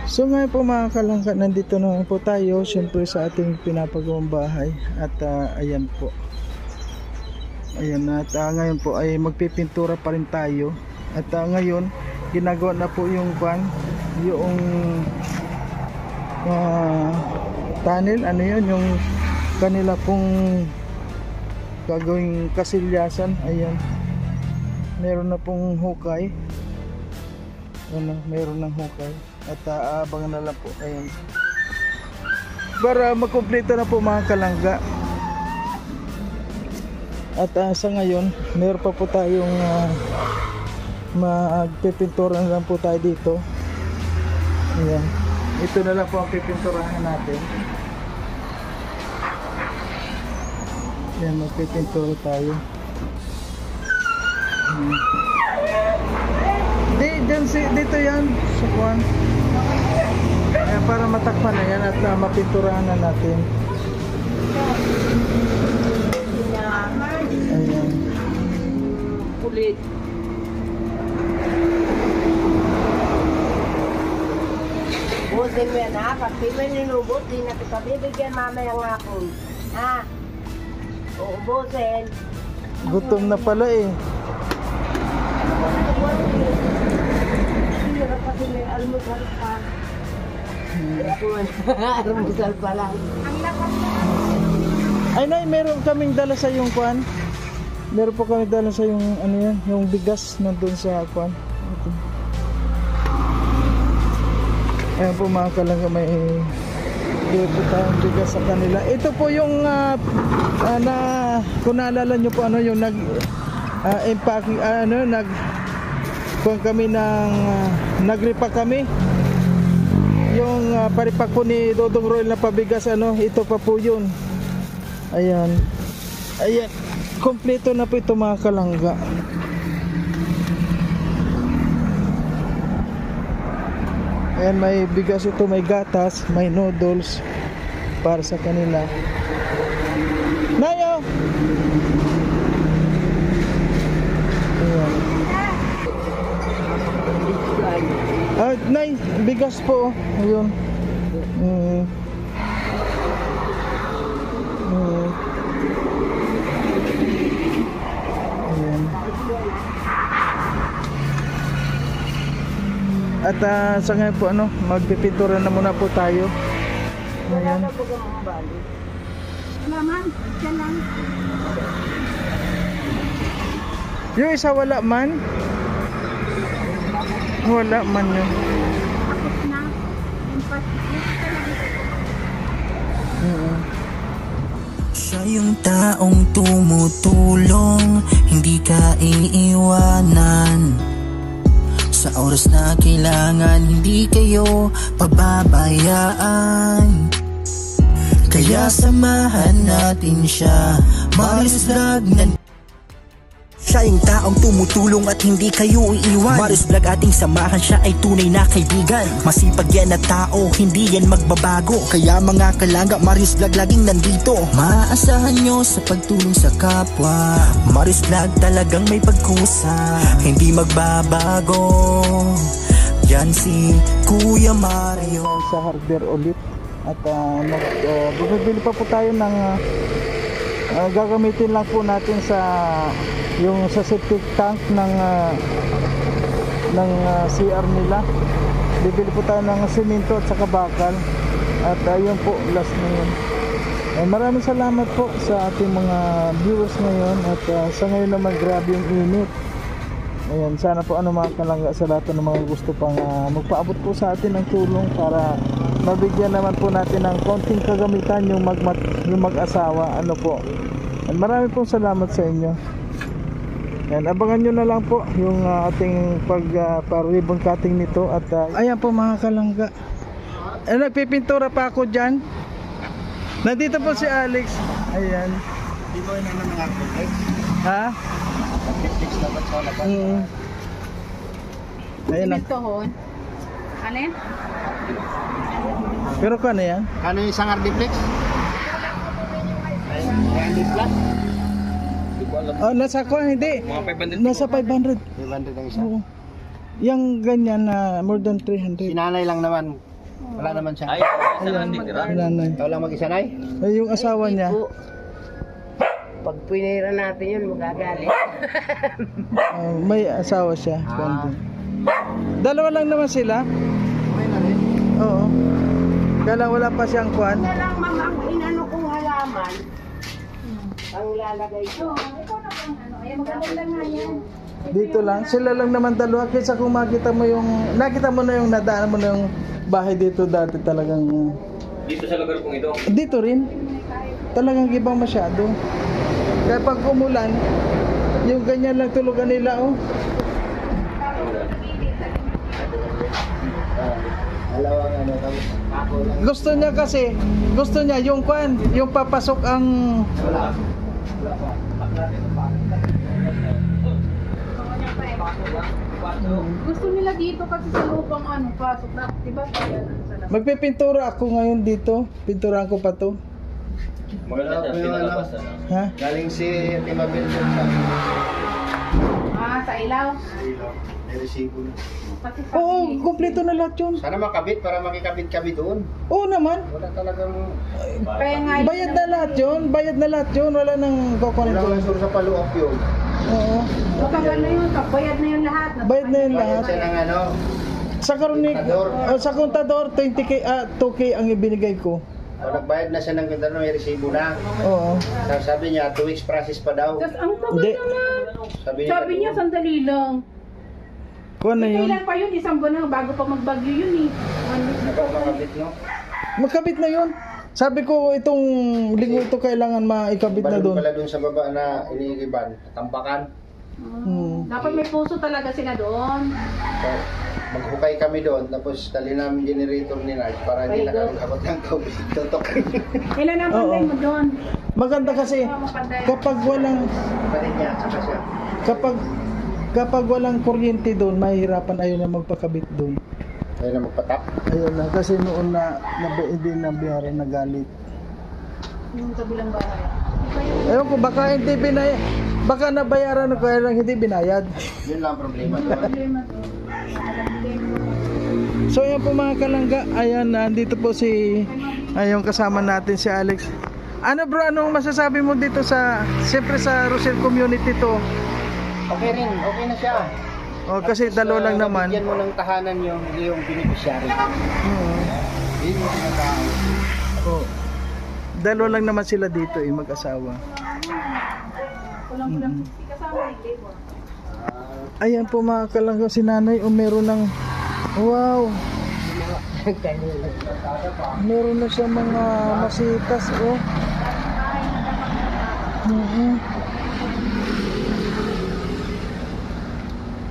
So ngayon po mga kalangka, nandito naman po tayo syempre sa ating pinapagawang bahay. At ayan po. Ayan, at ngayon po ay magpipintura pa rin tayo. At ngayon ginagawa na po yung tunnel, ano yun, yung kanila pong gagawing kasilyasan. Ayan, meron na pong hukay. Meron ng hukay. At aabangan na lang po. Ayan, para makumpleto na po mga kalangga. At sa ngayon meron pa po tayong magpipintura na lang po tayo dito. Ayan, ito na lang po ang pipinturahan natin. Ayan, magpipintura tayo. Dito yan sa kuwan. Ayan, para matakpan na yan at mapinturahan na natin. Ayan, kulit. Busin mo yan ha, pag di mo ninubot, di na kita bibigyan mamaya ng hapon. Ha? Uubusin. gutom na pala eh. Hirap kasi may almusal pa. Almusal pa lang. Ay nay, meron kaming dala sa yung kuwan. Meron po kami dala sa yung ano yan, yung bigas nandun sa kuwan. Ito. Ayan po mga kalangga, may dito tayong bigas sa kanila. Ito po yung kung naalala nyo po ano yung impacking, kung kami ng nagripa kami yung paripak po ni Dodong Royal na pabigas, ito pa po yun. Ayan, ayan, kompleto na po ito mga kalangga. Ayan, may bigas ito, may gatas, may noodles para sa kanila. Nayo! Ayan. Nay, bigas po. Ayun. Ayan. At sa ngayon po magpipintura na muna po tayo. Ayan. Yung isa wala man. Wala man yun. Siya yung taong tumutulong, hindi ka iiwanan. Sa oras na kailangan, hindi kayo pababayaan. Kaya samahan natin siya, Marius Vlog. Siya yung taong tumutulong at hindi kayo iiwan. Marius Vlog ating samahan, siya ay tunay na kaibigan. Masipag yan na tao, hindi yan magbabago. Kaya mga kalangga, Marius Vlog laging nandito. Maaasahan nyo sa pagtulong sa kapwa. Marius Vlog talagang may pagkusa, hindi magbabago. Yan si Kuya Mario. Sa hardware ulit. At bibili pa po tayo ng gagamitin lang po natin sa septic tank ng CR nila. Bibili po tayo ng simento at saka bakal. At ayun po, last na yun. Maraming salamat po sa ating mga viewers ngayon. At sa ngayon naman grabe yung init. Ayan, sana po mga kalangga, sa lahat ng mga gusto pang magpaabot po sa atin ng tulong para mabigyan naman po natin ng konting kagamitan yung mag-asawa. Maraming pong salamat sa inyo. Yan, abangan nyo na lang po yung ating ribbon cutting nito. At ayan po mga kalangga, nagpipintura pa ako dyan. Nandito po si Alex. Ayan. Di mo na ng mga Netflix? Ha? Netflix dapat sa labas. Ayan na. Alin? Pero kano yan? Kano yung isang Ardiplex? Ardiplex? Nasa ko, hindi. Nasa 500. 500 ang isa. Oo. Yang ganyan na more than 300. Sinanay lang naman. Wala naman siya. Ay, isa lang titira. Nanay. Ikaw lang mag-isa, Nay? Ay, yung asawa niya. Po. Pag pinira natin yun, magagalit. May asawa siya. Dalawa lang naman sila. Okay na rin. Oo. Kaya lang wala pa siyang kwan. Yan lang, ma'am, ang inano kong halaman. Ang lalagay ko. Dito lang. Sila lang naman dalawa. Kaysa kung nakita mo na yung nadaanan mo na yung bahay dito dati talagang. Dito sa lugar kong ito. Dito rin. Talagang iba masyado. Kaya pag umulan, yung ganyan lang tulugan nila, oh. Dalawang ano, tapos ako lang. Gusto niya yung kwan, yung papasok ang Gusto nila dito kasi sa lupang pasok na, diba? magpipintura ako ngayon dito. Pinturahan ko pa to. Maganda siya, pinalabas na. Ha? Galing si Timabel doon sa Sa ilaw. Ilaw. May resibo na. Pati sa Oo, kumpleto na lahat yun. Sana makabit para makikabit kami doon. Oo naman. Wala talagang... Kaya nga Bayad na lahat yun. Wala nang kukunin Wala ko. lang sur sa paluok yun. Oo. Kapag na yun, bayad na yun lahat. Bayad na yun Bayad lahat. siya ng ano. Sa karunik, sa kontador, 20K, 2K ang ibinigay ko. O nagbayad na siya ng ganda may resibo na. Oo. Sabi niya, 2 weeks process pa daw. Tapos ang tagal Hindi. naman. Sabi niya, sandali lang. Kuha na yun. Kailan pa yun? Isang buwan na bago pa magbagyo yun eh. Makabit, no? Magkabit na yun. Sabi ko itong linggo ito kailangan maikabit na Balon doon. pala doon sa baba na iniigiban. Tambakan. Dapat may puso talaga sila doon. So, maghukay kami doon. Tapos dali namin generator ni Nars para hindi nakakabot ng tubig. Tutok. Ilan ang panday mo doon? Maganda kasi kapag walang Kapatid niya, saka siya. kapag walang kuryente doon, mahihirapan ayaw na magpakabit doon. Ayaw na magpatap. Ayun na kasi noon hindi na biyara nagalit. Yung kabilang bahay. Ayun ko baka nabayaran ko kaya lang hindi binayad. Yun lang ang problema doon. Problema to. So ayan po mga kalangga, ayan nandito po yung kasama natin si Alex. Ano bro, anong masasabi mo dito siyempre sa Rosel community to? Okay rin, okay na siya. Oh, kasi dalawa lang naman. Bigyan mo ng tahanan yung beneficiary. Yun yung tinatao. Oh. Dalawa lang naman sila dito mag-asawa. Kulang-kulang. Kasama yung labor. Ayan po mga kalangga, si nanay meron ng wow. Meron na siya mga masitas oh.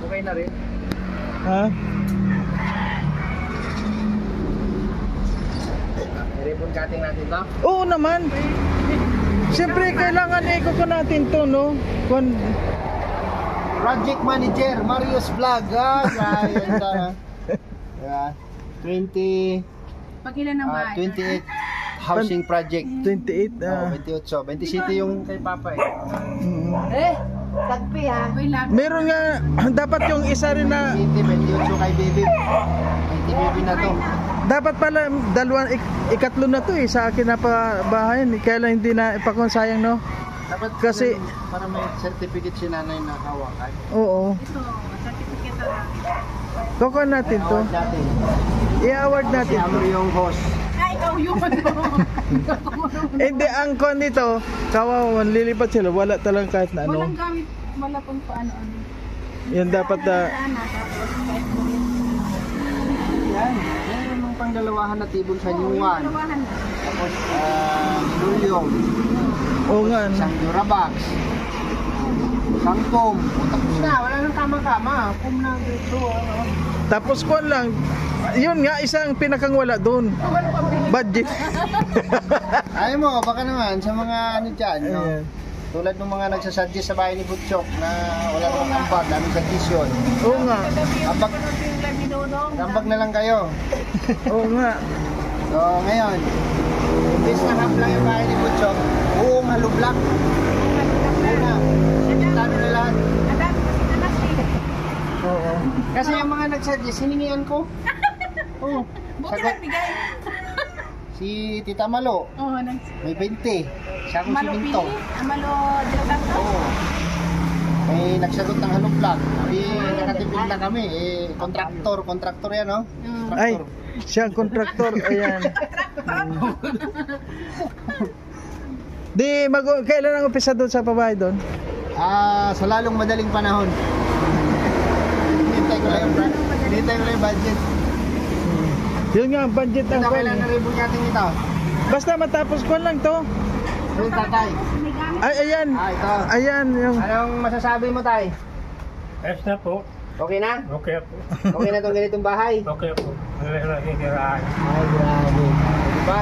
Okay na rin. Ha? I-ribbon cutting natin to. Oo naman. Siyempre kailangan ikot natin to, no? Project Manager, Marius Vlog. Ayan na. Yeah. 20, Pag ilan ang bahay? 28 housing project. 28 28. 27 yung kay Papa eh. Tagpi ha. Okay lang. Meron nga dapat yung isa rin na 28 kay Baby. 20 Baby na to. dapat pala ikatlo na to sa akin na pa bahayan kaya lang hindi na ipakonsayang no. Dapat Kasi para may certificate si nanay na hawakan. oo. Ito, certificate na lang. Kukuha natin to. Award natin. I-award Si natin. Amor yung host. Ikaw yun. Hindi ang kon nito, kawawa lilipat sila wala talagang kahit na ano. Walang gamit. Wala pang paano-ano. Yan dapat Sana, tapos kahit mo rin. Yan. Yan yung pangdalawahan na tibol sa Nyuan. Dalawahan na. Tapos Lulyong. oo nga. Isang Durabox. Isang Kum. Tapos na. Wala nang kama-kama. Kum na dito. Tapos kuan lang. Yun nga isang pinakang wala doon. Budget. Ay mo, baka naman sa mga ano dyan. No? Ayan. Tulad ng mga nagsasuggest sa bahay ni Butchok na wala namang ambag, daming suggestion. Oo nga. Ambag, ambag na lang kayo. Oo nga. So ngayon, imbis na half lang yung bahay ni Butchok, buong halublak. Una, tano na lahat. Oo. Kasi yung mga nagsuggest, hiningian ko. Oh, Buti Sagot. nagbigay. Si Tita Malo, Oo, may 20. Siya kung Amalo siminto. Pili. Amalo de Santos. Oo. May nagsagot ng halong vlog. Di nakatipid na kami. Kontraktor yan, no? Ay, Kontraktor. siya ang kontraktor. Ayan. Kailan ang umpisa doon sa pabahay doon? Sa lalong madaling panahon. Hinintay ko lang yung budget. Yun nga, ang budget ang Ito, kailan na ribo natin ito? Basta matapos ko lang to. Yung tatay. Ay, ayan. Ito. Ayan, yung... Anong masasabi mo, tay? Ayos na po. Okay na? Okay po. Okay na itong ganitong bahay? Okay po. Nakikiraan. Ay, grabe. Diba?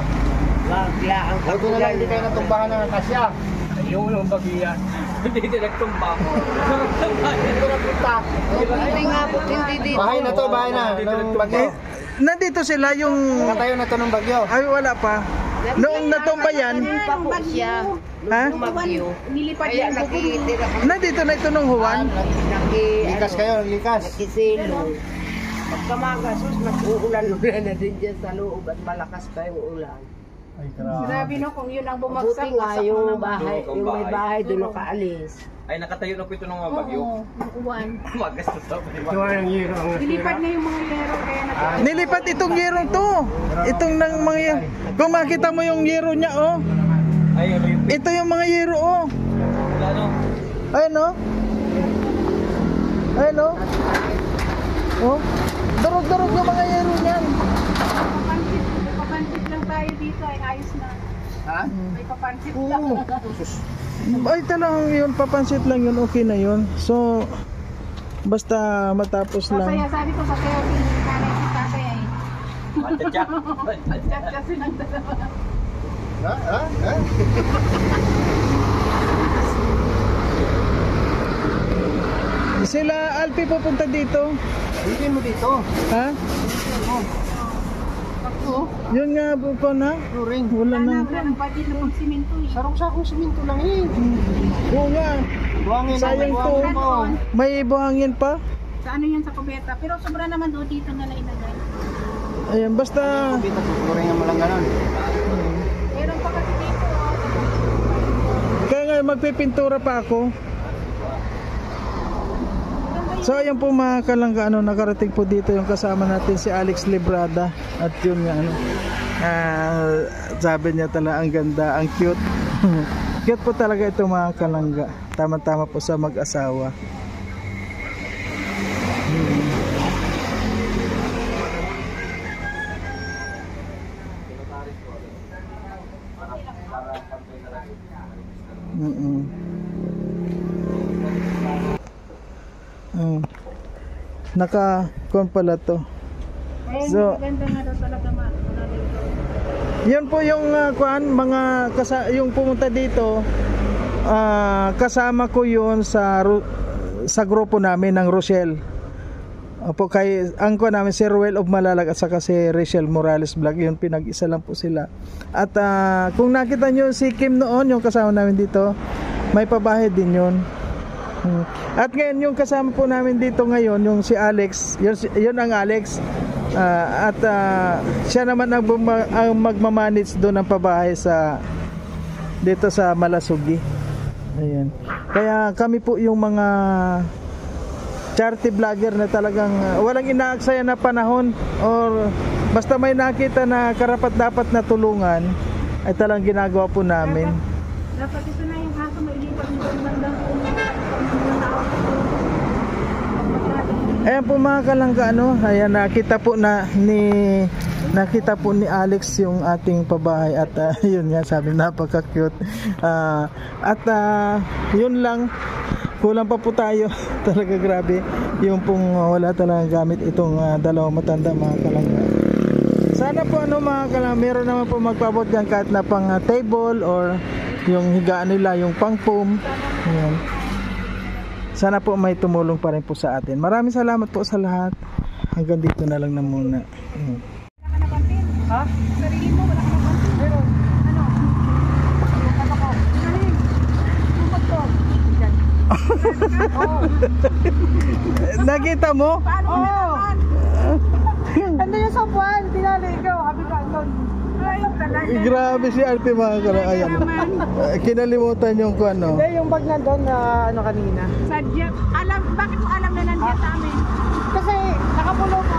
Wagla ang Buti na lang hindi kayo natumbahan ng akasya. Yung unang bagiyan. Hindi nagtumba ko. Dito na punta. Hindi nga po, hindi dito. Bahay na to, bahay na. Nung bagyo. Nandito sila yung... Nakatayo na to ng bagyo. Ay, wala pa. Noong natumba yan, Pa po siya. ha? Magyo. Nilipad Kaya yung bubong. nakitira kami. Nandito na ito nung Juan. Likas kayo, likas. Nakisilo. Pagka mga gasos, mag-uulan-ulan na din dyan sa loob at malakas pa yung ulan. Ay, grabe. Grabe no, kung yun ang bumagsak. Buti nga wasak yung na naman. bahay, yung may bahay doon nakaalis. Ay, nakatayo na po ito ng mga Oo, bagyo. yung uwan. Magastos sa Ito ang hero ang Nilipad na yung mga yero kaya natin. Nilipat itong yerong to. Itong nang mga... Kung makita mo yung yero niya, oh. Ay, ano yung Ito yung mga yero, oh. ano? Ayun, oh. Ayun, oh. Oh. Durog-durog yung mga yero niyan. May papansit lang tayo dito ay ayos na. Ha? May papansit lang. Ay, talagang yun, papansit lang yun, okay na yun. So, basta matapos Masaya, lang. sabi ko sa Teo, pinanay si tatay ay. Matcha-cha. Chat kasi ng dalawa. Ha? Ha? Ha? Sila Alpi pupunta dito. Hindi mo dito. Ha? Oo. Yun nga po na. Turing. Wala na. Wala nang budget na pagsiminto eh. Sarong-sakong siminto lang eh. Oo nga. Buhangin Sayang to. mo. May buhangin pa. Sa ano yan sa kubeta. Pero sobra naman doon dito na lang inagay. Ayan, basta... Kubita, tuturingan mo lang ganun. Meron pa kasi dito. Kaya nga magpipintura pa ako. So ayan po mga kalangga, nakarating po dito yung kasama natin si Alex Librada. At yun nga sabi niya talaga ang ganda, ang cute. Cute po talaga ito mga kalangga. Tama-tama po sa mag-asawa. Naka-con pala to. Ayun, So, maganda nga daw talaga yun po yung yung pumunta dito, kasama ko yun sa grupo namin ng Rochelle. Opo, ang ko namin si Ruel of Malalag at saka si Rachel Morales Vlog, yun pinag-isa lang po sila. At kung nakita nyo si Kim noon, yung kasama namin dito, may pabahay din yun. At ngayon yung kasama po namin dito ngayon, yung si Alex, yun ang Alex. At siya naman ang magmamanage doon ng pabahay dito sa Malasugi. Ayan. Kaya kami po yung mga charity vlogger na talagang walang inaaksaya na panahon or basta may nakita na karapat dapat na tulungan ay talagang ginagawa po namin. Dapat ito na yung aso mailipat mo doon bandang Ayan po mga kalangga, ayan nakita po ni Alex yung ating pabahay at yun nga sabi napaka-cute. Yun lang, kulang pa po tayo. Talaga grabe yung pong wala talagang gamit itong dalawang matanda mga kalangga. Sana po mga kalangga, meron naman po magpabot dyan kahit na pang table or yung higaan nila, yung pang foam. Ayan. Sana po may tumulong pa rin po sa atin. Maraming salamat po sa lahat. Hanggang dito na lang na muna. Ha? Sarili mo, wala ka na pansin. Pero, ano? Ano ko? Galing. Tupad ko. Diyan. Oo. Nakita mo? Paano naman? Ano yung sa buwan? Tinali. talaga. Grabe si Arte mga kara. Ayan. Kinalimutan yung kung ano. Hindi, yung bag nandun na ano kanina. Sadya. Bakit mo alam na nandiyan sa amin? Kasi nakapulo po